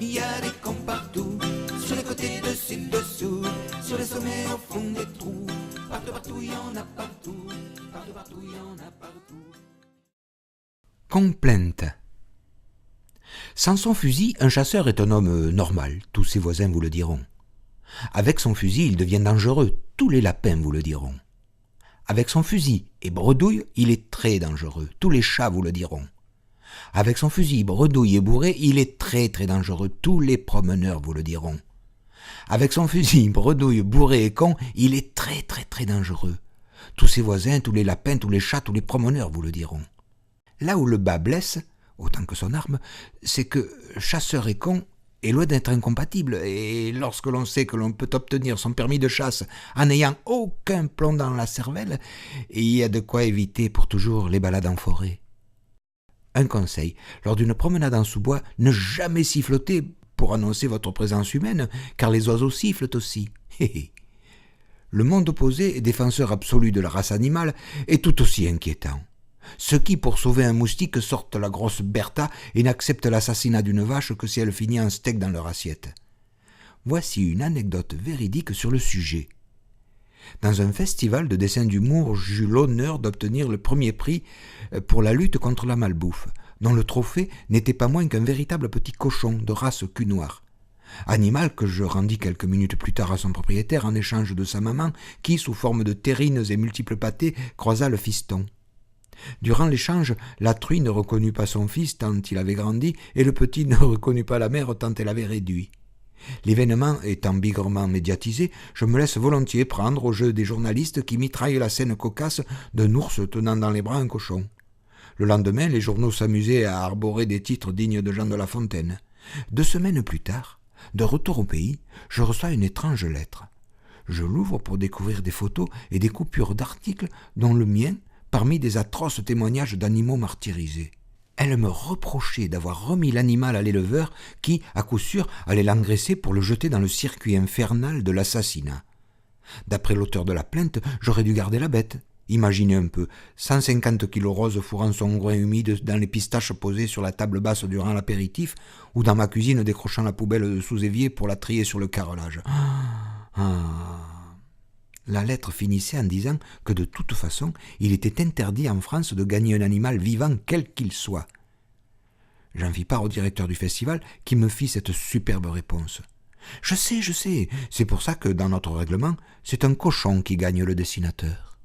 il y a des cons partout, sur les côtés, dessus, dessous, sur les sommets, au fond des trous. Partout, partout, il y en a partout, partout, partout, il y en a partout. Complainte. Sans son fusil, un chasseur est un homme normal, tous ses voisins vous le diront. Avec son fusil, il devient dangereux, tous les lapins vous le diront. Avec son fusil et bredouille, il est très dangereux, tous les chats vous le diront. Avec son fusil, bredouille et bourré, il est très très dangereux, tous les promeneurs vous le diront. Avec son fusil, bredouille, bourré et con, il est très très très dangereux. Tous ses voisins, tous les lapins, tous les chats, tous les promeneurs vous le diront. Là où le bas blesse, autant que son arme, c'est que chasseur et con est loin d'être incompatible, et lorsque l'on sait que l'on peut obtenir son permis de chasse en n'ayant aucun plomb dans la cervelle, il y a de quoi éviter pour toujours les balades en forêt. Un conseil, lors d'une promenade en sous-bois, ne jamais siffloter pour annoncer votre présence humaine, car les oiseaux sifflent aussi. Le monde opposé, défenseur absolu de la race animale, est tout aussi inquiétant. Ceux qui, pour sauver un moustique, sortent la grosse Bertha et n'acceptent l'assassinat d'une vache que si elle finit en steak dans leur assiette. Voici une anecdote véridique sur le sujet. Dans un festival de dessin d'humour, j'eus l'honneur d'obtenir le premier prix pour la lutte contre la malbouffe, dont le trophée n'était pas moins qu'un véritable petit cochon de race cul noir. Animal que je rendis quelques minutes plus tard à son propriétaire en échange de sa maman qui, sous forme de terrines et multiples pâtés, croisa le fiston. Durant l'échange, la truie ne reconnut pas son fils tant il avait grandi et le petit ne reconnut pas la mère tant elle avait réduit. L'événement étant bigrement médiatisé, je me laisse volontiers prendre au jeu des journalistes qui mitraillent la scène cocasse d'un ours tenant dans les bras un cochon. Le lendemain, les journaux s'amusaient à arborer des titres dignes de Jean de La Fontaine. 2 semaines plus tard, de retour au pays, je reçois une étrange lettre. Je l'ouvre pour découvrir des photos et des coupures d'articles dont le mien, parmi des atroces témoignages d'animaux martyrisés. Elle me reprochait d'avoir remis l'animal à l'éleveur qui, à coup sûr, allait l'engraisser pour le jeter dans le circuit infernal de l'assassinat. D'après l'auteur de la plainte, j'aurais dû garder la bête. Imaginez un peu, 150 kilos roses fourrant son groin humide dans les pistaches posées sur la table basse durant l'apéritif, ou dans ma cuisine décrochant la poubelle de sous-évier pour la trier sur le carrelage. La lettre finissait en disant que de toute façon, il était interdit en France de gagner un animal vivant quel qu'il soit. J'en fis part au directeur du festival qui me fit cette superbe réponse. Je sais, c'est pour ça que dans notre règlement, c'est un cochon qui gagne le dessinateur.